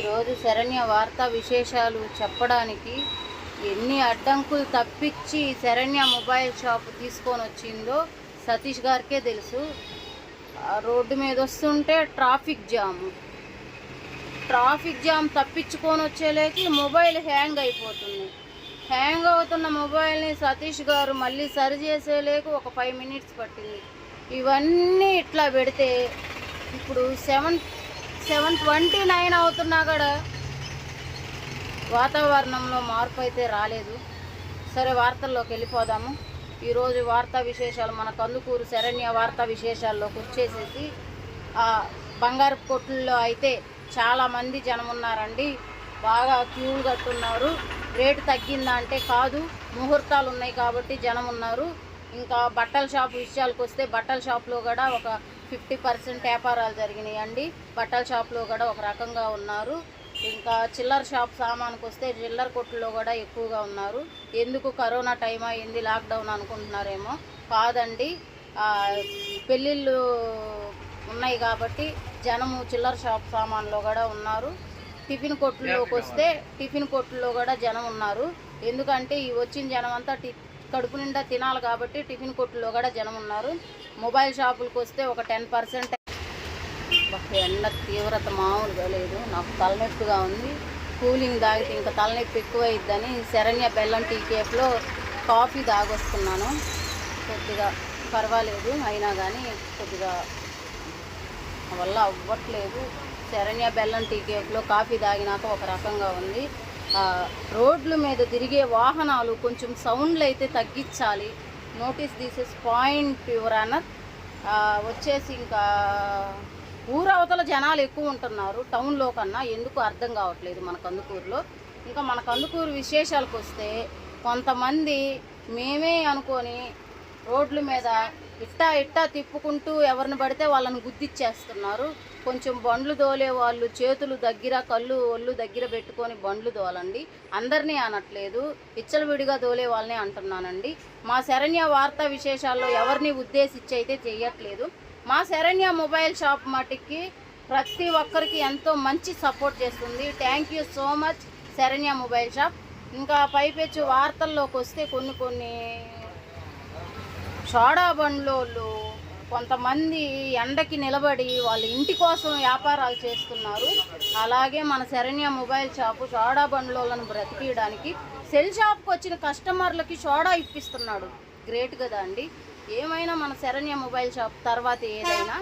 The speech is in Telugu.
ఈరోజు శరణ్య వార్తా విశేషాలు చెప్పడానికి ఎన్ని అడ్డంకులు తప్పించి శరణ్య మొబైల్ షాప్ తీసుకొని వచ్చిందో సతీష్ గారికే తెలుసు. రోడ్డు మీద వస్తుంటే ట్రాఫిక్ జామ్ తప్పించుకొని వచ్చేలేకి మొబైల్ హ్యాంగ్ అయిపోతుంది. హ్యాంగ్ అవుతున్న మొబైల్ని సతీష్ గారు మళ్ళీ సరి చేసేలేకు ఒక 5 మినిట్స్ పట్టింది. ఇవన్నీ ఇట్లా పెడితే ఇప్పుడు 7:29 అవుతున్నా కూడా వాతావరణంలో మార్పు అయితే రాలేదు. సరే, వార్తల్లోకి వెళ్ళిపోదాము. ఈరోజు వార్తా విశేషాలు మన కందుకూరు శరణ్య వార్తా విశేషాల్లోకి వచ్చేసేసి బంగారు కొట్టుల్లో అయితే చాలామంది జనం ఉన్నారండి. బాగా క్యూ కట్టున్నారు. రేటు తగ్గిందా అంటే కాదు, ముహూర్తాలు ఉన్నాయి కాబట్టి జనం ఉన్నారు. ఇంకా బట్టల షాప్ విషయాలకు వస్తే బట్టల షాప్లో కూడా ఒక 50% వ్యాపారాలు జరిగినాయి అండి. బట్టల షాప్లో కూడా ఒక రకంగా ఉన్నారు. ఇంకా చిల్లర షాప్ సామానికి వస్తే చిల్లర కొట్టులో కూడా ఎక్కువగా ఉన్నారు. ఎందుకు కరోనా టైం అయింది, లాక్డౌన్ అనుకుంటున్నారేమో. కాదండి, పెళ్ళిళ్ళు ఉన్నాయి కాబట్టి జనము చిల్లర షాప్ సామాన్లో కూడా ఉన్నారు. టిఫిన్ కొట్టులోకి వస్తే టిఫిన్ కొట్టులో కూడా జనం ఉన్నారు. ఎందుకంటే ఈ వచ్చిన జనం అంతా కడుపు నిండా తినాలి కాబట్టి టిఫిన్ కొట్టులో కూడా జనం ఉన్నారు. మొబైల్ షాపులకు వస్తే ఒక 10%. ఎండ తీవ్రత మామూలుగా లేదు. నాకు తలనొప్పిగా ఉంది. కూలింగ్ తాగితే ఇంకా తలనొప్పి ఎక్కువైద్దని శరణ్య బెల్లం టీ కేఫ్లో కాఫీ తాగొస్తున్నాను. కొద్దిగా పర్వాలేదు, అయినా కానీ కొద్దిగా వల్ల అవ్వట్లేదు. శరణ్య బెల్లం టీ కేఫ్లో కాఫీ తాగినాక ఒక రకంగా ఉంది. రోడ్ల మీద తిరిగే వాహనాలు కొంచెం సౌండ్లు అయితే తగ్గించాలి. Notice this point your honour. వచ్చేసి ఇంకా ఊరవతల జనాలు ఎక్కువ ఉంటున్నారు టౌన్లో కన్నా. ఎందుకు అర్థం కావట్లేదు మన కందుకూరులో. ఇంకా మన కందుకూరు విశేషాలకు వస్తే కొంతమంది మేమే అనుకొని రోడ్ల మీద ఇట్టా తిప్పుకుంటూ ఎవరిని పడితే వాళ్ళని గుద్దిచ్చేస్తున్నారు. కొంచెం బండ్లు దోలే వాళ్ళు చేతులు దగ్గర, కళ్ళు ఒళ్ళు దగ్గర పెట్టుకొని బండ్లు దోలండి. అందరినీ అనట్లేదు, విచ్చలవిడిగా దోలే వాళ్ళని అంటున్నానండి. మా శరణ్య వార్తా విశేషాల్లో ఎవరిని ఉద్దేశించి అయితే చేయట్లేదు. మా శరణ్య మొబైల్ షాప్ మటుకి ప్రతి ఒక్కరికి ఎంతో మంచి సపోర్ట్ చేస్తుంది. Thank you so much Saranya mobile shop. ఇంకా పైపెచ్చు వార్తల్లోకి వస్తే కొన్ని సోడా బండ్లోళ్ళు కొంతమంది ఎండకి నిలబడి వాళ్ళ ఇంటి కోసం వ్యాపారాలు చేస్తున్నారు. అలాగే మన శరణ్య మొబైల్ షాపు సోడా బండ్లోళ్ళను బ్రతికియడానికి సెల్ షాప్కి వచ్చిన కస్టమర్లకి సోడా ఇప్పిస్తున్నాడు. గ్రేట్ కదా అండి. ఏమైనా మన శరణ్య మొబైల్ షాప్ తర్వాత ఏదైనా